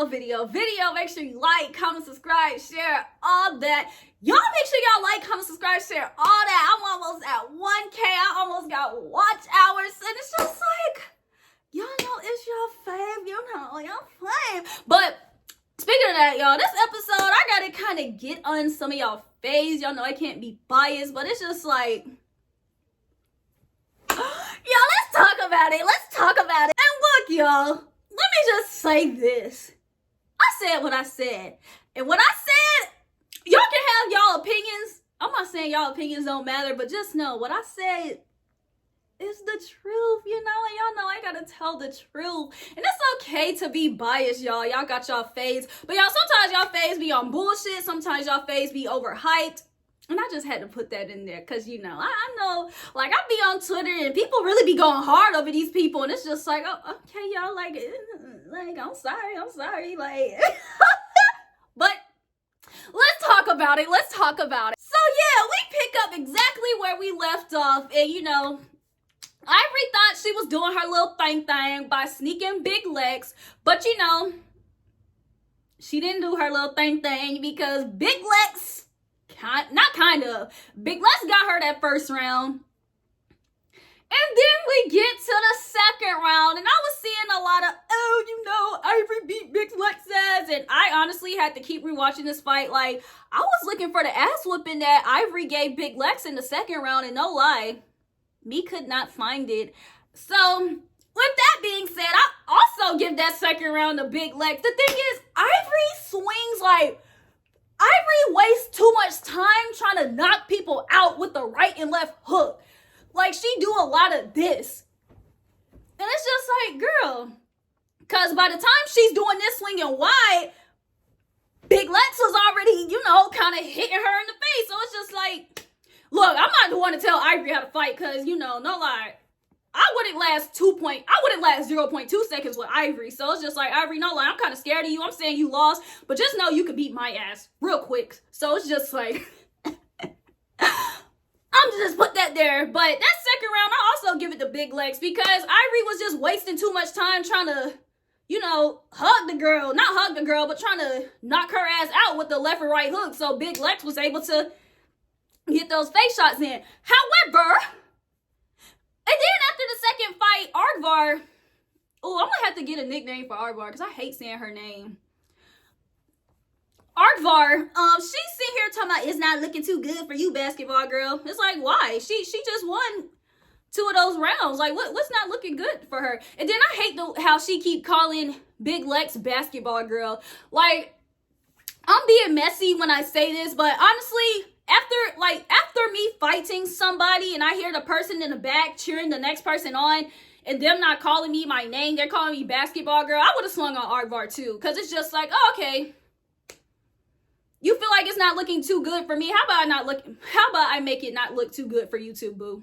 video. Make sure you like, comment, subscribe, share, all that. Y'all make sure y'all like, comment, subscribe, share, all that. I'm almost at 1K. I almost got watch hours. And it's just like, y'all know it's your fave. You know, your fave. But speaking of that, y'all, this episode, I gotta kind of get on some of y'all faves. Y'all know I can't be biased, but it's just like, y'all, let's talk about it. And look, y'all, let me just say this. I said what I said. And what I said, y'all can have y'all opinions. I'm not saying y'all opinions don't matter, but just know what I said is the truth, you know? And y'all know I gotta tell the truth. And it's okay to be biased, y'all. Y'all got y'all faves. But y'all, sometimes y'all faves be on bullshit. Sometimes y'all faves be overhyped. And I just had to put that in there because, you know, I know, like, I be on Twitter and people really be going hard over these people. And it's just like, oh, okay, y'all, like, I'm sorry, like. But let's talk about it. So, yeah, we pick up exactly where we left off. And, you know, Ivory thought she was doing her little thing by sneaking Big Lex. But, you know, she didn't do her little thing because Big Lex... Big Lex got her that first round. And then we get to the second round. And I was seeing a lot of, oh, you know, Ivory beat Big Lex ass. And I honestly had to keep rewatching this fight. Like, I was looking for the ass whooping that Ivory gave Big Lex in the second round. And no lie, me could not find it. So, with that being said, I also give that second round to Big Lex. The thing is, Ivory swings like... Ivory wastes too much time trying to knock people out with the right and left hook. Like, she do a lot of this. And it's just like, girl. Because by the time she's doing this swinging wide, Big Lex was already, you know, kind of hitting her in the face. So it's just like, look, I'm not the one to tell Ivory how to fight because, you know, no lie. I wouldn't last 0.2 seconds with Ivory. So it's just like, Ivory, no lie, I'm kind of scared of you. I'm saying you lost, but just know you could beat my ass real quick. So it's just like, I'm just put that there. But that second round, I also give it to Big Lex because Ivory was just wasting too much time trying to, you know, not hug the girl, but trying to knock her ass out with the left and right hook. So Big Lex was able to get those face shots in. However... And then after the second fight, Aardvar, oh, I'm going to have to get a nickname for Aardvar because I hate saying her name. Aardvar, she's sitting here talking about it's not looking too good for you, basketball girl. It's like, why? She just won 2 of those rounds. Like, what's not looking good for her? And then I hate how she keep calling Big Lex basketball girl. Like, I'm being messy when I say this, but honestly... After me fighting somebody and I hear the person in the back cheering the next person on and them not calling me my name, they're calling me basketball girl, I would have swung on Aardvar too. Because it's just like, oh, okay. You feel like it's not looking too good for me. How about I make it not look too good for you too, boo?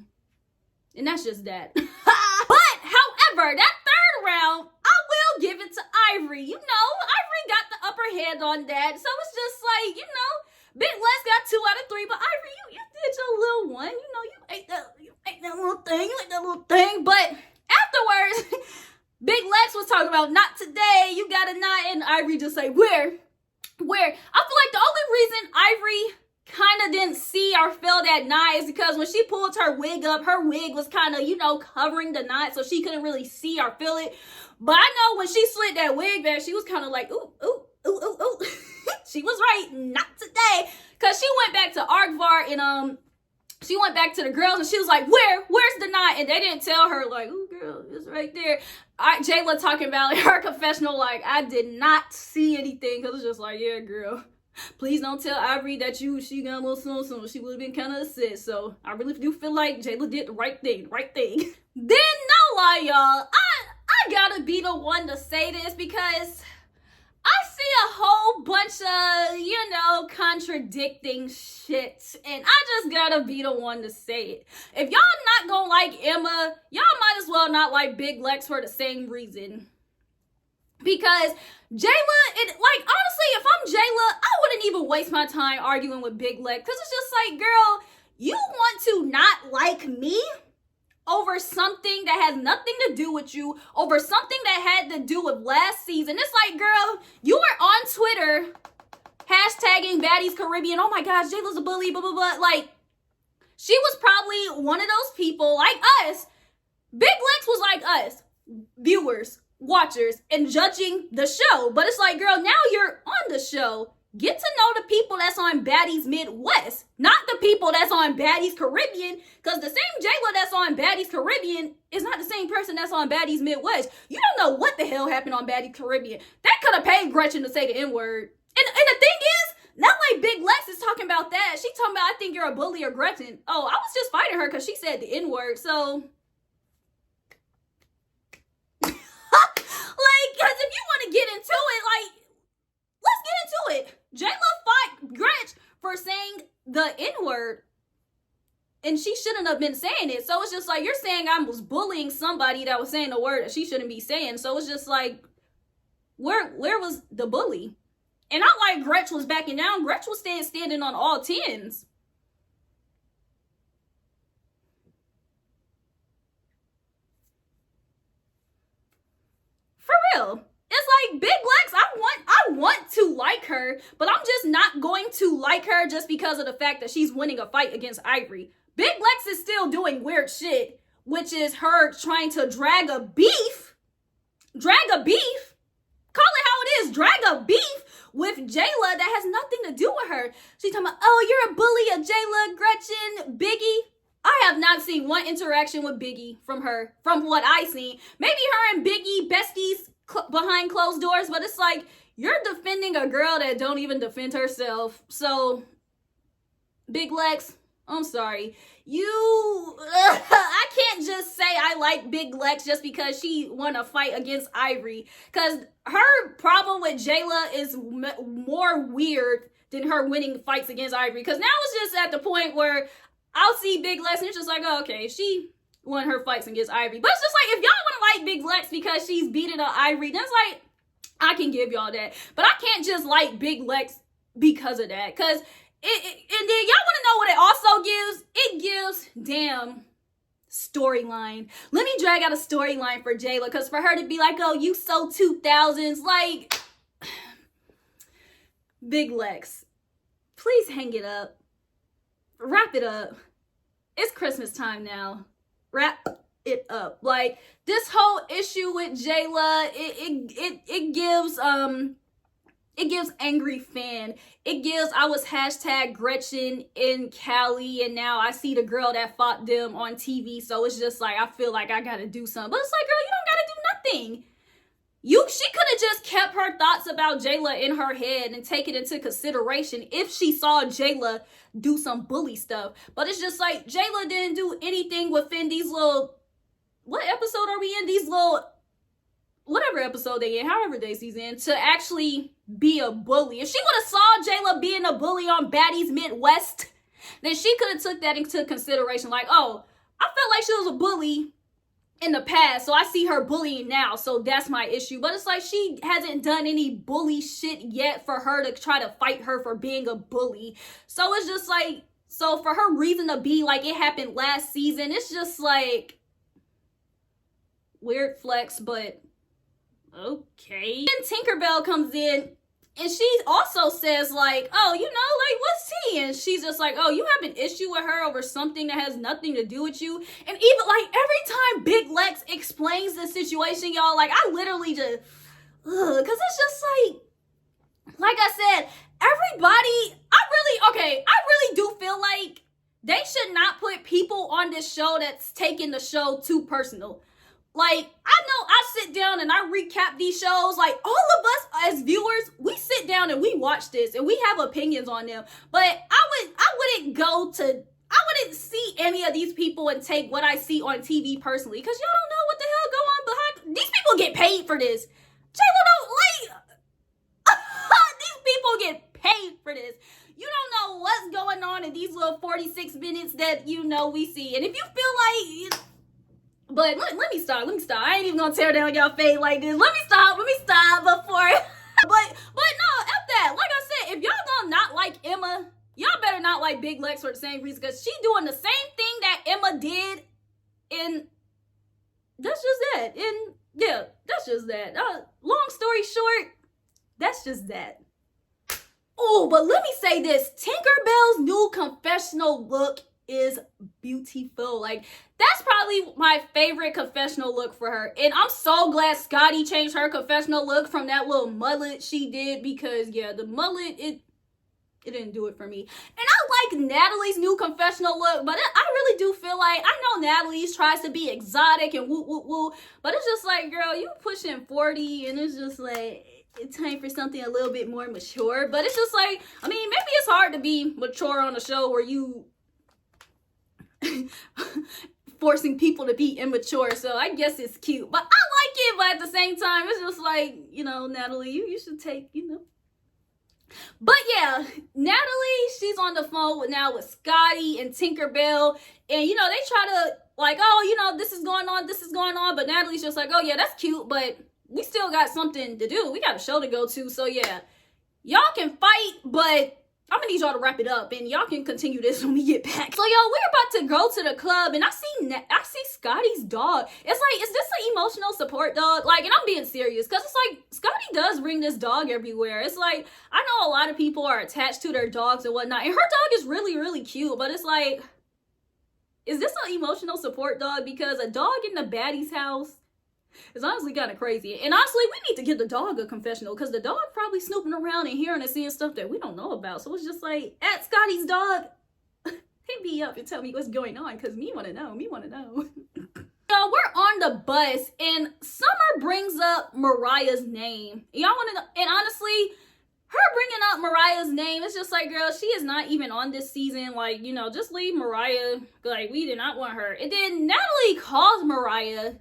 And that's just that. But, however, that third round, I will give it to Ivory. You know, Ivory got the upper hand on that. So it's just like, you know, Big Lex got 2 out of 3, but Ivory, you did your little one. You know, you ate that little thing. But afterwards, Big Lex was talking about, not today, you got a knot, and Ivory just like, where? I feel like the only reason Ivory kind of didn't see or feel that knot is because when she pulled her wig up, her wig was kind of, you know, covering the knot, so she couldn't really see or feel it. But I know when she slid that wig back, she was kind of like, ooh. She was right, not today. Because she went back to Aardvar and she went back to the girls and she was like, where's the knot? And they didn't tell her, like, oh girl, it's right there. Jayla talking about like, her confessional, like, I did not see anything. Because it's just like, yeah, girl, please don't tell Ivory that she got a little soon. She would have been kind of upset. So I really do feel like Jayla did the right thing. Then, no lie, y'all, I gotta be the one to say this because I see a whole bunch of, you know, contradicting shit. And I just gotta be the one to say it. If y'all not gonna like Emma, y'all might as well not like Big Lex for the same reason. Because Jayla, honestly, if I'm Jayla, I wouldn't even waste my time arguing with Big Lex. Because it's just like, girl, you want to not like me? over something that has nothing to do with you, over something that had to do with last season. It's like, girl, you were on Twitter hashtagging Baddies Caribbean. Oh my gosh, Jayla's a bully, blah, blah, blah. Like, she was probably one of those people like us. Big Lex was like us, viewers, watchers, and judging the show. But it's like, girl, now you're on the show. Get to know the people that's on Baddies Midwest, not the people that's on Baddies Caribbean, because the same Jayla that's on Baddies Caribbean is not the same person that's on Baddies Midwest. You don't know what the hell happened on Baddies Caribbean. That could have paid Gretchen to say the N-word. And the thing is, not like Big Lex is talking about that. She talking about, I think you're a bully or Gretchen. Oh, I was just fighting her because she said the N-word, so... Like, because if you want to get into it, like, let's get into it. Jayla fought Gretch for saying the N-word, and she shouldn't have been saying it. So it's just like, you're saying I was bullying somebody that was saying the word that she shouldn't be saying. So it's just like, where was the bully? And not like Gretch was backing down. Gretch was standing on all 10s. For real. It's like, Big Lex, I want to like her, but I'm just not going to like her just because of the fact that she's winning a fight against Ivory. Big Lex is still doing weird shit, which is her trying to drag a beef, call it how it is, drag a beef with Jayla that has nothing to do with her. She's talking about, oh, you're a bully of Jayla, Gretchen, Biggie. I have not seen one interaction with Biggie from her, from what I seen. Maybe her and Biggie besties behind closed doors, but it's like, you're defending a girl that don't even defend herself. So, Big Lex, I'm sorry. I can't just say I like Big Lex just because she won a fight against Ivory. Because her problem with Jayla is more weird than her winning fights against Ivory. Because now it's just at the point where I'll see Big Lex and it's just like, oh, okay, she won her fights against Ivory. But it's just like, if y'all want to like Big Lex because she's beating up Ivory, then it's like, I can give y'all that. But I can't just like Big Lex because of that. Because and then y'all want to know what it also gives? It gives, damn, storyline. Let me drag out a storyline for Jayla, because for her to be like, oh, you so 2000s, like, Big Lex, please hang it up. Wrap it up. It's Christmas time now. Wrap it up. Like, this whole issue with Jayla, it gives angry fan. It gives, I was hashtag Gretchen in Cali, and now I see the girl that fought them on TV. So it's just like, I feel like I gotta do something. But it's like, girl, you don't gotta do nothing. She could have just kept her thoughts about Jayla in her head and take it into consideration if she saw Jayla do some bully stuff. But it's just like, Jayla didn't do anything within these little, what episode are we in? These little, whatever episode they in, however they season, to actually be a bully. If she would have saw Jayla being a bully on Baddies Midwest, then she could have took that into consideration. Like, oh, I felt like she was a bully in the past, so I see her bullying now, so that's my issue. But it's like, she hasn't done any bully shit yet for her to try to fight her for being a bully. So it's just like, so for her reason to be like, it happened last season, it's just like, weird flex, but okay. And Tinkerbell comes in, and she also says like, oh, you know, like, what's tea? And she's just like, oh, you have an issue with her over something that has nothing to do with you. And even like, every time Big Lex explains the situation, y'all, like, I literally just, because it's just like I said, everybody, I really do feel like they should not put people on this show that's taking the show too personal. Like, I know I sit down and I recap these shows. Like, all of us as viewers, we sit down and we watch this and we have opinions on them. But I wouldn't see any of these people and take what I see on TV personally, because y'all don't know what the hell go on behind. These people get paid for this. Jayla don't like. These people get paid for this. You don't know what's going on in these little 46 minutes that, you know, we see. And if you feel like, but let me stop. I ain't even gonna tear down y'all fade like this. Let me stop before. but no, F that. Like I said, if y'all gonna not like Emma, y'all better not like Big Lex for the same reason, because she doing the same thing that Emma did And that's just that. And yeah, that's just that. Long story short, that's just that. Oh, but let me say this. Tinkerbell's new confessional look is beautiful. Like, that's probably my favorite confessional look for her. And I'm so glad Scotty changed her confessional look from that little mullet she did, because yeah, the mullet, it didn't do it for me. And I like Natalie's new confessional look, but I really do feel like, I know Natalie's tries to be exotic and woo woo woo, but it's just like, girl, you pushing 40 and it's just like, it's time for something a little bit more mature. But it's just like, I mean, maybe it's hard to be mature on a show where you forcing people to be immature, so I guess it's cute. But I like it, but at the same time, it's just like, you know, Natalie, you should take, you know. But yeah, Natalie, she's on the phone with Scotty and Tinkerbell, and you know, they try to like, oh, you know, this is going on, but Natalie's just like, oh yeah, that's cute, but we still got something to do. We got a show to go to, so yeah, y'all can fight, but I'm gonna need y'all to wrap it up, and y'all can continue this when we get back. So y'all, we're about to go to the club, and I see Scotty's dog. It's like, is this an emotional support dog? Like, and I'm being serious, because it's like, Scotty does bring this dog everywhere. It's like, I know a lot of people are attached to their dogs and whatnot, and her dog is really, really cute, but it's like, is this an emotional support dog? Because a dog in the Baddies house is honestly kind of crazy. And honestly, we need to give the dog a confessional, because the dog probably snooping around and hearing and seeing stuff that we don't know about. So it's just like, at Scotty's dog, hit me up and tell me what's going on, because me want to know. So we're on the bus, and Summer brings up Mariah's name. Y'all want to know? And honestly, her bringing up Mariah's name, it's just like, girl, she is not even on this season. Like, you know, just leave Mariah. Like, we did not want her. And then Natalie calls Mariah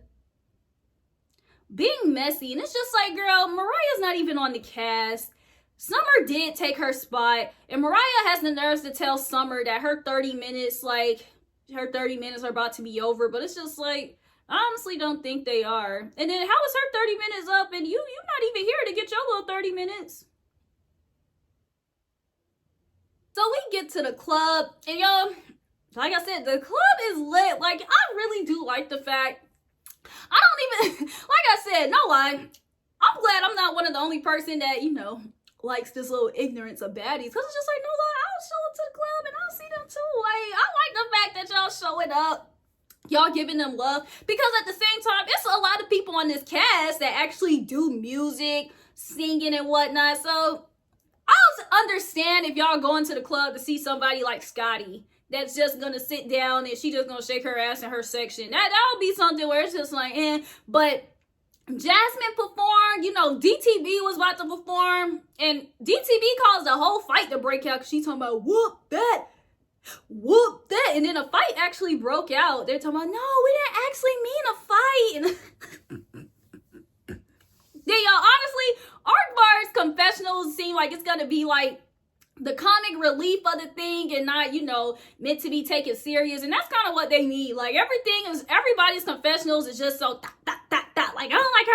being messy, and it's just like, girl, Mariah's not even on the cast. Summer did take her spot, and Mariah has the nerves to tell Summer that her 30 minutes are about to be over, but it's just like, I honestly don't think they are. And then how is her 30 minutes up, and you're not even here to get your little 30 minutes? So we get to the club, and y'all, like I said, the club is lit. Like, I really do like the fact, I don't even, like I said, no lie, I'm glad I'm not one of the only person that, you know, likes this little ignorance of Baddies, because it's just like, no lie, I'll show up to the club and I'll see them too. Like, I like the fact that y'all showing up, y'all giving them love, because at the same time, it's a lot of people on this cast that actually do music, singing and whatnot. So I'll understand if y'all going to the club to see somebody like Scotty that's just gonna sit down and she just gonna shake her ass in her section. That'll be something where it's just like, but Jasmine performed, you know, DTV was about to perform, and DTV caused a whole fight to break out, because she's talking about whoop that, and then a fight actually broke out. They're talking about, no, we didn't actually mean a fight. Yeah, y'all, honestly, Arkvar's confessionals seem like it's gonna be like the comic relief of the thing and not, you know, meant to be taken serious. And that's kind of what they need. Like, everybody's confessionals is just so like, I don't like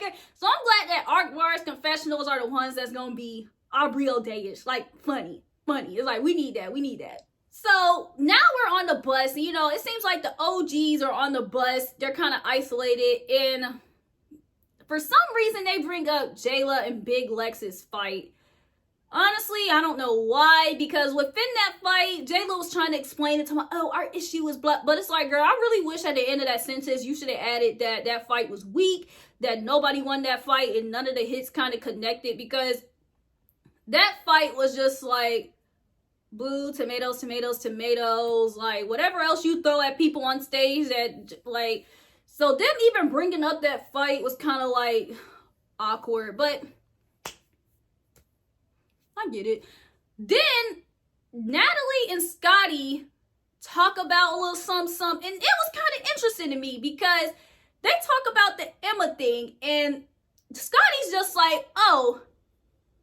her. So I'm glad that Arkvar's confessionals are the ones that's gonna be Aubrey O'Day-ish, like funny. It's like, we need that. So now we're on the bus, and you know, it seems like the OGs are on the bus. They're kind of isolated, and for some reason they bring up Jayla and Big Lex's fight. Honestly, I don't know why, because within that fight, Jayla was trying to explain it to me, oh, our issue was blah, but it's like, girl, I really wish at the end of that sentence, you should have added that that fight was weak, that nobody won that fight, and none of the hits kind of connected, because that fight was just like, boo, tomatoes, like, whatever else you throw at people on stage that, like, so them even bringing up that fight was kind of like awkward, but I get it. Then Natalie and Scotty talk about a little something, and it was kind of interesting to me, because they talk about the Emma thing, and Scotty's just like, oh,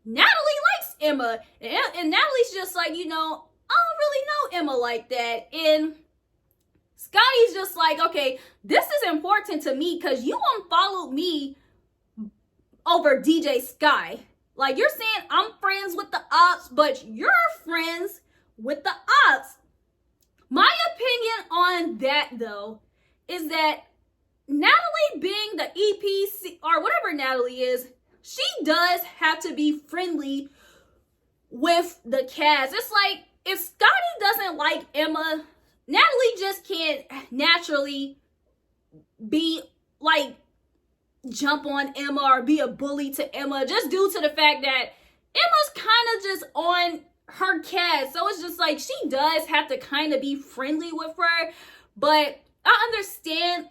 Natalie likes Emma, and Natalie's just like, you know, I don't really know Emma like that, and Scotty's just like, okay, this is important to me, because you unfollowed me over DJ Sky. Like, you're saying I'm friends with the ops, but you're friends with the ops. My opinion on that, though, is that Natalie being the EPC, or whatever Natalie is, she does have to be friendly with the cast. It's like, if Scotty doesn't like Emma, Natalie just can't naturally be like, jump on Emma or be a bully to Emma, just due to the fact that Emma's kind of just on her cast. So it's just like, she does have to kind of be friendly with her. But I'll understand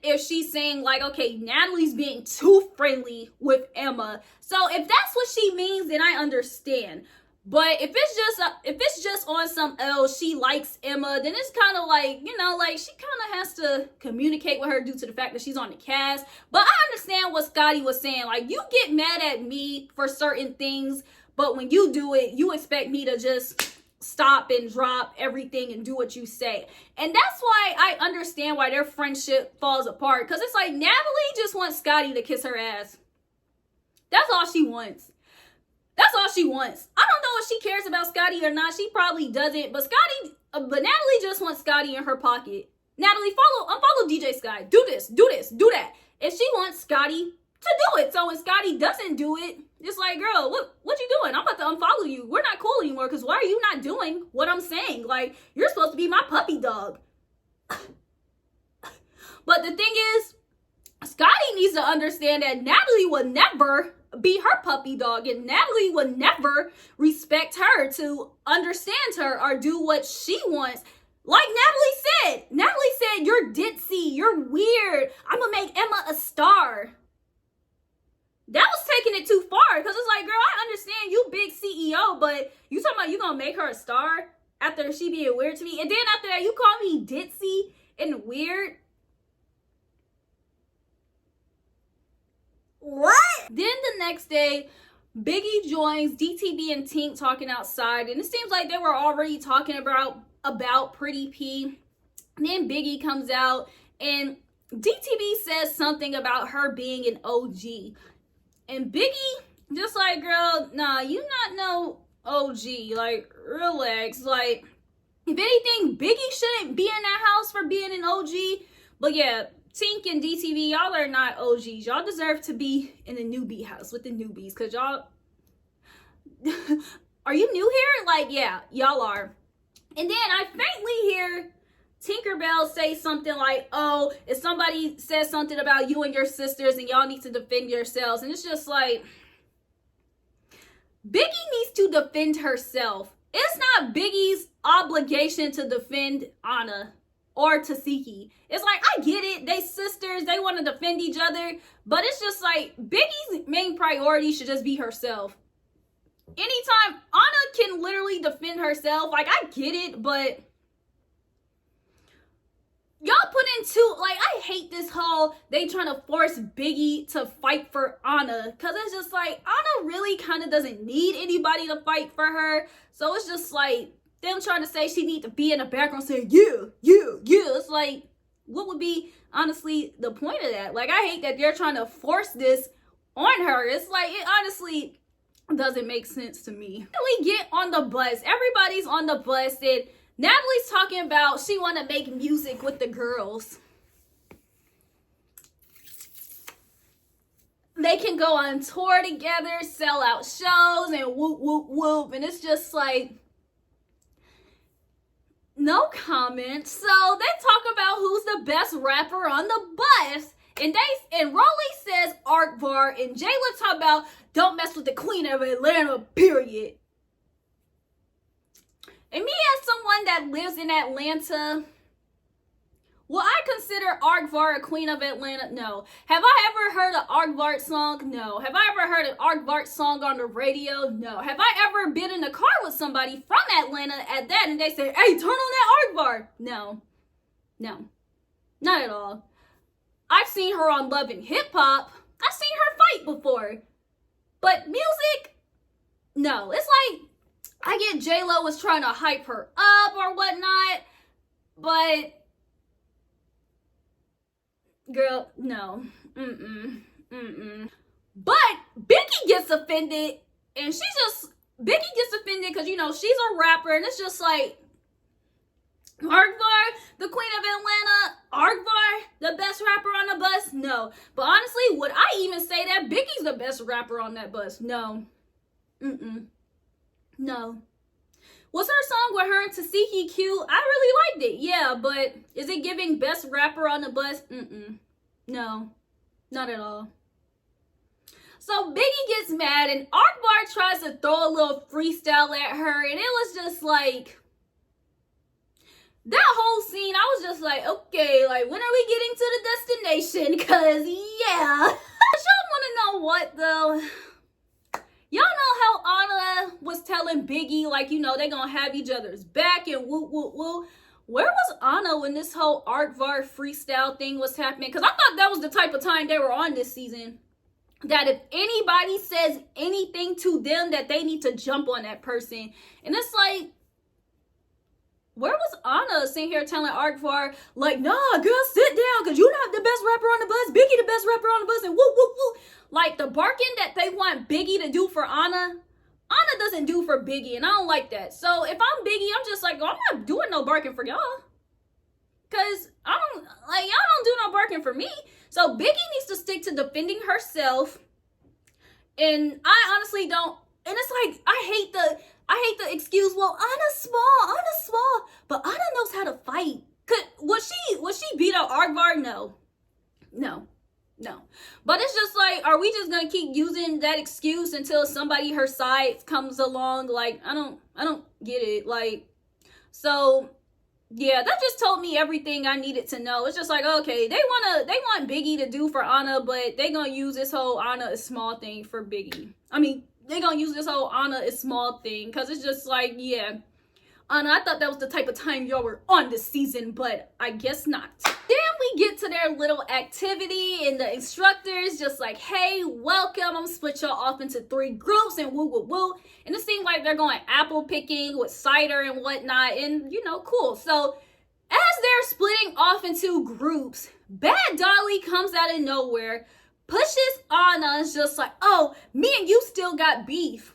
if she's saying like, okay, Natalie's being too friendly with Emma. So if that's what she means, then I understand. But if it's just on some she likes Emma, then it's kind of like, you know, like she kind of has to communicate with her due to the fact that she's on the cast. But I understand what Scotty was saying. Like, you get mad at me for certain things, but when you do it, you expect me to just stop and drop everything and do what you say. And that's why I understand why their friendship falls apart. Because it's like, Natalie just wants Scotty to kiss her ass. That's all she wants. That's all she wants. I don't know if she cares about Scotty or not. She probably doesn't. But Natalie just wants Scotty in her pocket. Natalie, unfollow DJ Sky. Do this, do that. And she wants Scotty to do it. So when Scotty doesn't do it, it's like, girl, what you doing? I'm about to unfollow you. We're not cool anymore because why are you not doing what I'm saying? Like, you're supposed to be my puppy dog. But the thing is, Scotty needs to understand that Natalie will never be her puppy dog, and Natalie would never respect her to understand her or do what she wants. Like Natalie said, you're ditzy, you're weird, I'm gonna make Emma a star. That was taking it too far, because it's like, girl, I understand you big CEO, but you talking about you gonna make her a star after she being weird to me, and then after that you call me ditzy and weird. What? Then the next day, Biggie joins DTB and Tink talking outside, and it seems like they were already talking about Pretty P. Then Biggie comes out, and DTB says something about her being an OG. And Biggie, just like, girl, nah, you not no OG. Like, relax. Like, if anything, Biggie shouldn't be in that house for being an OG. But yeah, Tink and DTV, y'all are not OGs. Y'all deserve to be in the newbie house with the newbies. Because y'all... Are you new here? Like, yeah, y'all are. And then I faintly hear Tinkerbell say something like, oh, if somebody says something about you and your sisters and y'all need to defend yourselves. And it's just like, Biggie needs to defend herself. It's not Biggie's obligation to defend Anna or Tasiki. It's like, I get it. They sisters. They want to defend each other. But it's just like, Biggie's main priority should just be herself. Anytime Anna can literally defend herself, like, I get it, but y'all put into, like, I hate this whole, they trying to force Biggie to fight for Anna, because it's just like, Anna really kind of doesn't need anybody to fight for her, so it's just like, them trying to say she need to be in the background saying, yeah, it's like, what would be, honestly, the point of that? Like, I hate that they're trying to force this on her. It's like, it honestly doesn't make sense to me. We get on the bus. Everybody's on the bus, and Natalie's talking about she want to make music with the girls. They can go on tour together, sell out shows, and whoop, whoop, whoop. And it's just like, no comment. So they talk about who's the best rapper on the bus. And Rolly says Arkvar, and Jayla talk about don't mess with the queen of Atlanta, period. And me as someone that lives in Atlanta, will I consider Arkvar a queen of Atlanta? No. Have I ever heard an Arkvar song? No. Have I ever heard an Arkvar song on the radio? No. Have I ever been in a car with somebody from Atlanta at that and they say, hey, turn on that Arkvar? No. No. Not at all. I've seen her on Love and Hip Hop. I've seen her fight before. But music? No. It's like, I get J-Lo was trying to hype her up or whatnot, but girl, no. But Becky gets offended, and Becky gets offended because, you know, she's a rapper, and it's just like, Arkvar, the queen of Atlanta, Arkvar, the best rapper on the bus? No. But honestly, would I even say that Biggie's the best rapper on that bus? No. No. Was her song with her and Tasiki cute? I really liked it, yeah, but is it giving best rapper on the bus? No. Not at all. So Biggie gets mad and Arkvar tries to throw a little freestyle at her, and it was just like, that whole scene, I was just like, okay, like, when are we getting to the destination? Because, yeah. Y'all want to know what, though? Y'all know how Anna was telling Biggie, like, you know, they gonna have each other's back and woo, woo, woo. Where was Anna when this whole Arkvar freestyle thing was happening? Because I thought that was the type of time they were on this season. That if anybody says anything to them, that they need to jump on that person. And it's like, where was Anna sitting here telling Arkvar, like, nah, girl, sit down, because you're not the best rapper on the bus. Biggie the best rapper on the bus, and woo, woo, woo. Like, the barking that they want Biggie to do for Anna doesn't do for Biggie, and I don't like that. So, if I'm Biggie, I'm just like, I'm not doing no barking for y'all. Because, y'all don't do no barking for me. So, Biggie needs to stick to defending herself. And I honestly don't, and it's like, I hate the excuse, well, Anna's small, but Anna knows how to fight. Would she beat up Arkvar? No. But it's just like, are we just gonna keep using that excuse until somebody her side comes along? Like, I don't get it. Like, so yeah, that just told me everything I needed to know. It's just like, okay, they want Biggie to do for Anna, but they gonna use this whole Anna is small thing for Biggie. I mean, they gonna use this whole Anna is small thing, because it's just like, yeah, Anna, I thought that was the type of time y'all were on this season, but I guess not. Then we get to their little activity, and the instructor's just like, hey, welcome, I'm gonna split y'all off into 3 groups, and woo woo woo. And it seems like they're going apple picking with cider and whatnot, and you know, cool. So as they're splitting off into groups, Bad Dolly comes out of nowhere, pushes Anna, is just like, oh, me and you still got beef.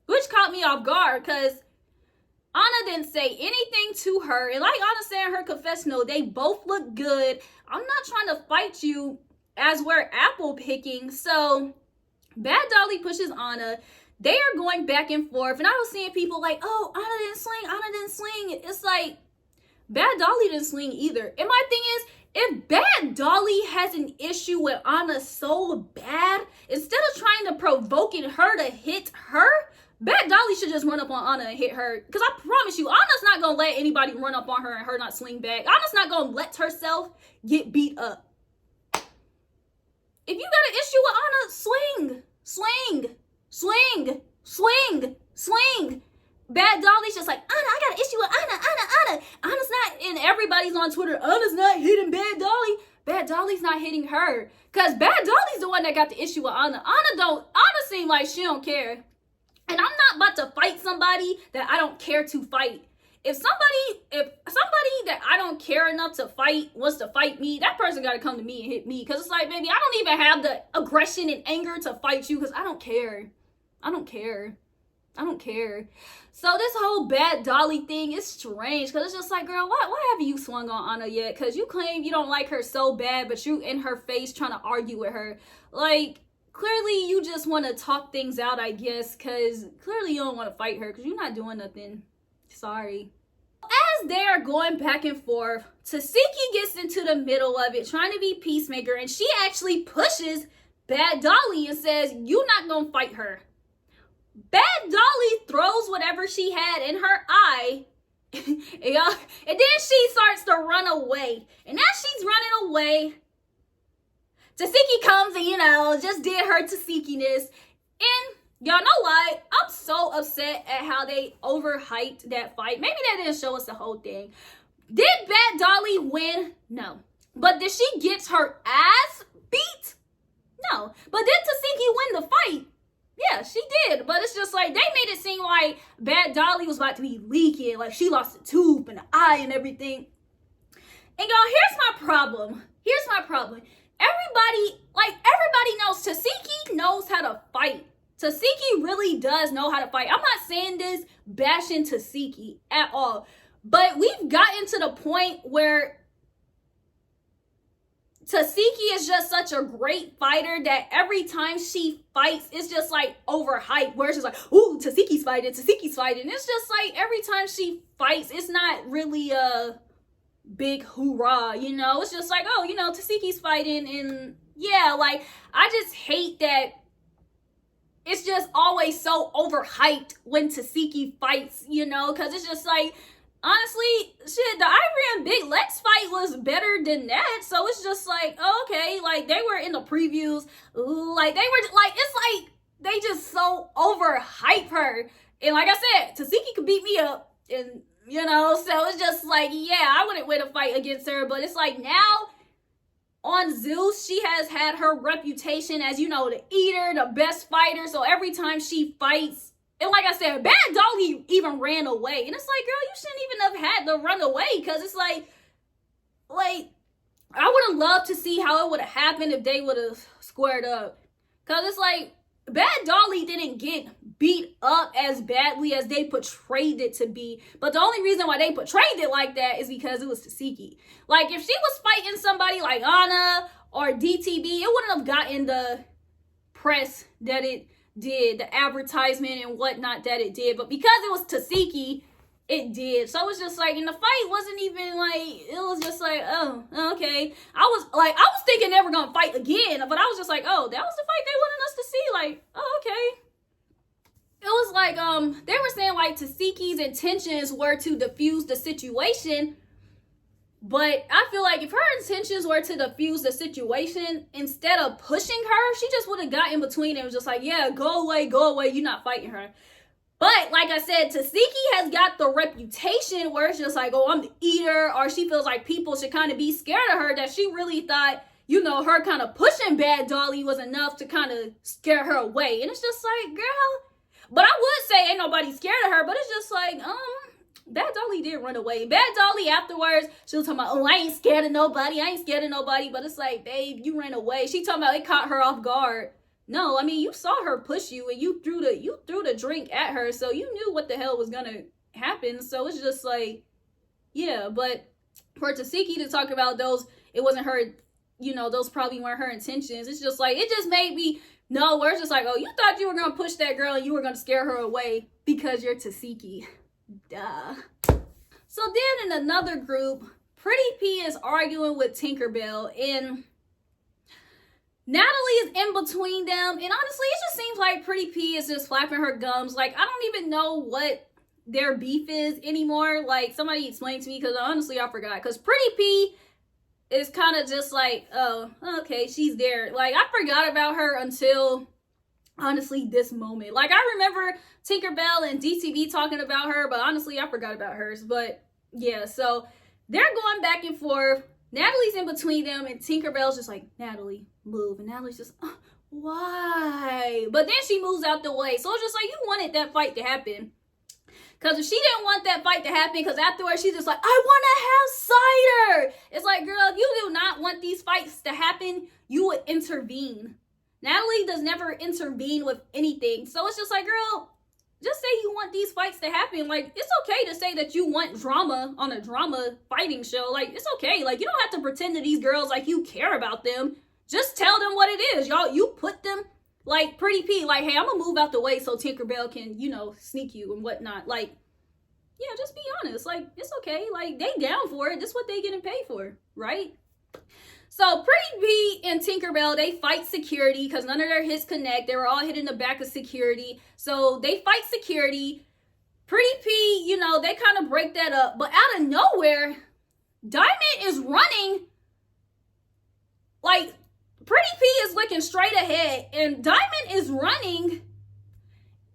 Which caught me off guard, because Anna didn't say anything to her. And like Anna said in her confessional, they both look good. I'm not trying to fight you as we're apple picking. So Bad Dolly pushes Anna. They are going back and forth. And I was seeing people like, oh, Anna didn't swing. It's like, Bad Dolly didn't swing either. And my thing is, if Bad Dolly has an issue with Anna so bad, instead of trying to provoking her to hit her, Bad Dolly should just run up on Anna and hit her. Because I promise you, Anna's not going to let anybody run up on her and her not swing back. Anna's not going to let herself get beat up. If you got an issue with Anna, swing. Bad Dolly's just like, Anna, I got an issue with Anna. Anna's not, and everybody's on Twitter, Anna's not hitting Bad Dolly. Bad Dolly's not hitting her. Because Bad Dolly's the one that got the issue with Anna. Anna seems like she don't care. And I'm not about to fight somebody that I don't care to fight. If somebody that I don't care enough to fight wants to fight me, that person got to come to me and hit me. Because it's like, baby, I don't even have the aggression and anger to fight you, because I don't care. So this whole Bad Dolly thing is strange, because it's just like, girl, why haven't you swung on Anna yet? Because you claim you don't like her so bad, but you in her face trying to argue with her. Like, clearly you just want to talk things out, I guess, because clearly you don't want to fight her, because you're not doing nothing. Sorry. As they are going back and forth, Tasiki gets into the middle of it, trying to be peacemaker, and she actually pushes Bad Dolly and says, you're not going to fight her. Bad Dolly throws whatever she had in her eye, and then she starts to run away. And as she's running away, Tasiki comes and, just did her Tasikiness. And y'all know why? I'm so upset at how they overhyped that fight. Maybe they didn't show us the whole thing. Did Bad Dolly win? No. But did she get her ass beat? No. But did Tasiki win the fight? Yeah, she did. But it's just like, they made it seem like Bad Dolly was about to be leaking. Like, she lost a tooth and an eye and everything. And y'all, here's my problem. Everybody knows Tasiki knows how to fight. Tasiki really does know how to fight. I'm not saying this bashing Tasiki at all. But we've gotten to the point where Tasiki is just such a great fighter that every time she fights, it's just like overhyped. Where it's just like, ooh, Tasiki's fighting. It's just like every time she fights, it's not really a big hoorah, you know? It's just like, oh, you know, Tasiki's fighting. And yeah, like, I just hate that it's just always so overhyped when Tasiki fights, you know? Because it's just like, honestly, shit, the Ivory and Big Lex fight was better than that. So it's just like, oh, okay, like they were in the previews, like they were like, it's like they just so overhype her. And like I said, Tasiki could beat me up, and you know, so it's just like, yeah, I wouldn't win a fight against her. But it's like now on Zeus, she has had her reputation as, you know, the eater, the best fighter. So every time she fights, and like I said, Bad Dolly even ran away. And it's like, girl, you shouldn't even have had to run away. Because it's like, I would have loved to see how it would have happened if they would have squared up. Because it's like, Bad Dolly didn't get beat up as badly as they portrayed it to be. But the only reason why they portrayed it like that is because it was Tasiki. Like, if she was fighting somebody like Anna or DTB, it wouldn't have gotten the press that it did, the advertisement and whatnot that it did. But because it was Tasiki, it did. So it's just like, and the fight wasn't even like, it was just like, oh, okay. I was thinking they were gonna fight again, but I was just like, oh, that was the fight they wanted us to see. Like, oh, okay. It was like, they were saying like Tasiki's intentions were to diffuse the situation. But I feel like if her intentions were to diffuse the situation, instead of pushing her, she just would have got in between and was just like, yeah, go away, you're not fighting her. But like I said, Tasiki has got the reputation where it's just like, oh, I'm the eater, or she feels like people should kind of be scared of her, that she really thought, you know, her kind of pushing Bad Dolly was enough to kind of scare her away. And it's just like, girl, but I would say ain't nobody scared of her, but it's just like, Bad Dolly did run away. Bad Dolly afterwards, she was talking about, oh, I ain't scared of nobody. But it's like, babe, you ran away. She talking about it caught her off guard. No, I mean, you saw her push you and you threw the drink at her. So you knew what the hell was going to happen. So it's just like, yeah. But for Tasiki to talk about those, it wasn't her, you know, those probably weren't her intentions. It's just like, it just made me know where it's just like, oh, you thought you were going to push that girl and you were going to scare her away because you're Tasiki. Duh. So then in another group, Pretty P is arguing with Tinkerbell, and Natalie is in between them. And honestly, it just seems like Pretty P is just flapping her gums. Like, I don't even know what their beef is anymore. Like, somebody explain to me, because honestly, I forgot. Because Pretty P is kind of just like, oh, okay, she's there. Like, I forgot about her until, honestly, this moment. Like, I remember Tinkerbell and DTV talking about her, but honestly, I forgot about hers. But yeah, so they're going back and forth. Natalie's in between them, and Tinkerbell's just like, Natalie, move. And Natalie's just, why? But then she moves out the way. So it's just like, you wanted that fight to happen. Because if she didn't want that fight to happen, because afterwards she's just like, I want to have cider. It's like, girl, if you do not want these fights to happen, you would intervene. Natalie does never intervene with anything. So it's just like, girl, just say you want these fights to happen. Like, it's okay to say that you want drama on a drama fighting show. Like, it's okay. Like, you don't have to pretend to these girls like you care about them. Just tell them what it is. Y'all, you put them, like Pretty P, like, hey, I'm going to move out the way so Tinkerbell can, you know, sneak you and whatnot. Like, yeah, just be honest. Like, it's okay. Like, they down for it. This is what they getting paid for, right? So Pretty P and Tinkerbell, they fight security because none of their hits connect. They were all hit in the back of security. So they fight security. Pretty P, you know, they kind of break that up. But out of nowhere, Diamond is running. Like, Pretty P is looking straight ahead, and Diamond is running.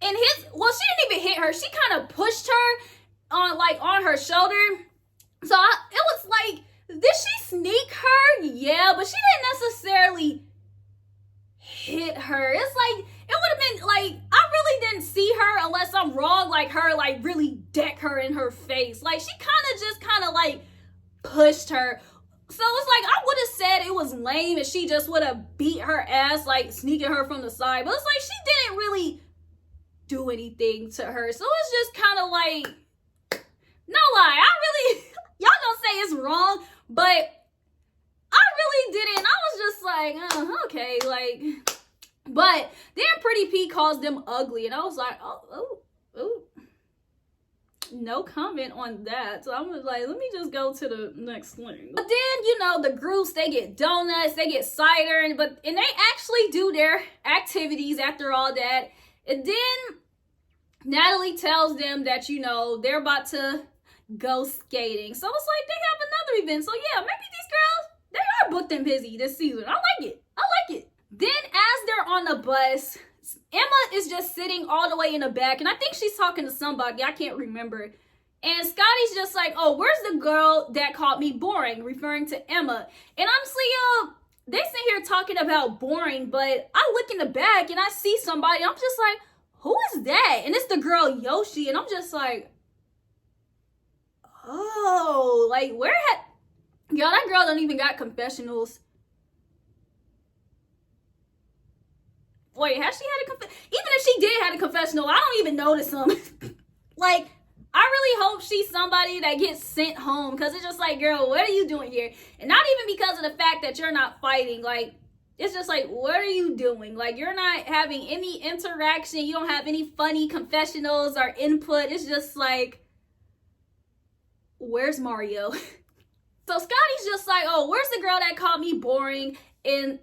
And she didn't even hit her. She kind of pushed her on her shoulder. So it was like, did she sneak her? Yeah, but she didn't necessarily hit her. It's like, it would have been like, I really didn't see her, unless I'm wrong, like her, like really deck her in her face. Like, she kind of like pushed her. So it's like, I would have said it was lame if she just would have beat her ass, like sneaking her from the side. But it's like, she didn't really do anything to her. So it's just kind of like, No lie, I really, y'all gonna say it's wrong, but I really didn't. I was just like, okay, like, but then Pretty P calls them ugly, and I was like, oh. No comment on that. So I'm like, let me just go to the next thing. But then, you know, the groups, they get donuts, they get cider, and they actually do their activities after all that. And then Natalie tells them that, you know, they're about to go skating. So it's like they have another event. So yeah, maybe these girls, they are booked and busy this season. I like it. Then as they're on the bus, Emma is just sitting all the way in the back, and I think she's talking to somebody. I can't remember. And Scotty's just like, oh, where's the girl that called me boring? Referring to Emma. And honestly, y'all, they sit here talking about boring, but I look in the back and I see somebody. I'm just like, who is that? And it's the girl Yoshi. And I'm just like, oh, like where had... Y'all, that girl don't even got confessionals. Wait, has she had a confessional? Even if she did have a confessional, I don't even notice them. Like, I really hope she's somebody that gets sent home, because it's just like, girl, what are you doing here? And not even because of the fact that you're not fighting. Like, it's just like, what are you doing? Like, you're not having any interaction. You don't have any funny confessionals or input. It's just like, where's Mario? So Scotty's just like, oh, where's the girl that called me boring? And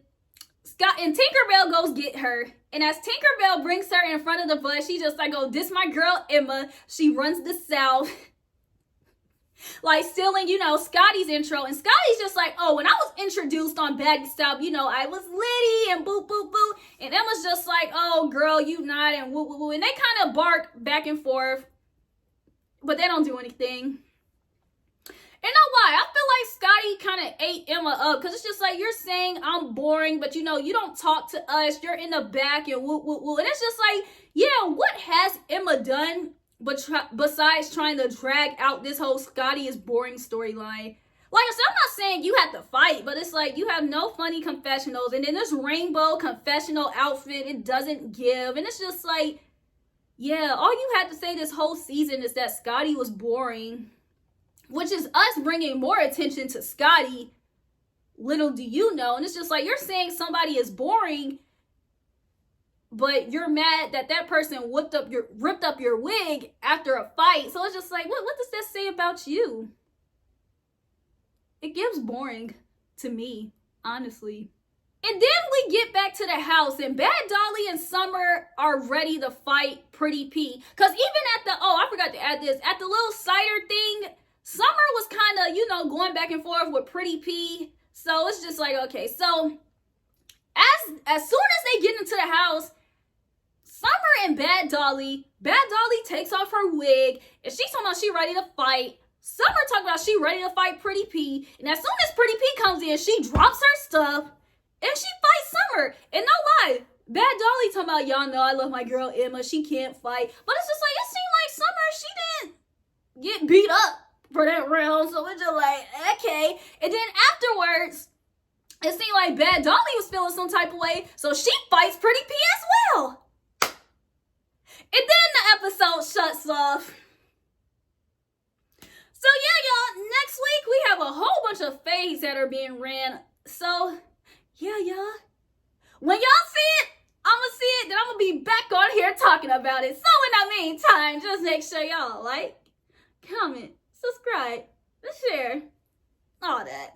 Tinkerbell goes get her. And as Tinkerbell brings her in front of the bus, she's just like, oh, this my girl Emma. She runs the South. Like stealing, you know, Scotty's intro. And Scotty's just like, oh, when I was introduced on Baddies South, you know, I was Liddy and boop, boop, boop. And Emma's just like, oh, girl, you not, and woo, woo, woo. And they kind of bark back and forth, but they don't do anything. And no lie, I feel like Scotty kind of ate Emma up, because it's just like, you're saying I'm boring, but you know, you don't talk to us, you're in the back and woo, woo, woo. And it's just like, yeah, what has Emma done besides trying to drag out this whole Scotty is boring storyline? Like I said, I'm not saying you have to fight, but it's like, you have no funny confessionals, and then this rainbow confessional outfit, it doesn't give. And it's just like, yeah, all you had to say this whole season is that Scotty was boring. Which is us bringing more attention to Scotty. Little do you know. And it's just like, you're saying somebody is boring, but you're mad that that person ripped up your wig after a fight. So it's just like, what does that say about you? It gives boring to me, honestly. And then we get back to the house, and Bad Dolly and Summer are ready to fight Pretty P. Because even at the, oh, I forgot to add this, at the little cider thing, Summer was kind of, you know, going back and forth with Pretty P. So it's just like, okay. So as soon as they get into the house, Summer and Bad Dolly takes off her wig, and she's talking about she ready to fight. Summer talking about she ready to fight Pretty P. And as soon as Pretty P comes in, she drops her stuff and she fights Summer. And no lie, Bad Dolly talking about, y'all know I love my girl Emma. She can't fight. But it's just like, it seemed like Summer, she didn't get beat up for that round. So it's just like, okay. And then afterwards, it seemed like Bad Dolly was feeling some type of way. So she fights Pretty P as well. And then the episode shuts off. So yeah, y'all, next week we have a whole bunch of fades that are being ran. So yeah, y'all. When y'all see it, I'ma see it, then I'm gonna be back on here talking about it. So in the meantime, just make sure y'all like, comment, subscribe, and share, all that.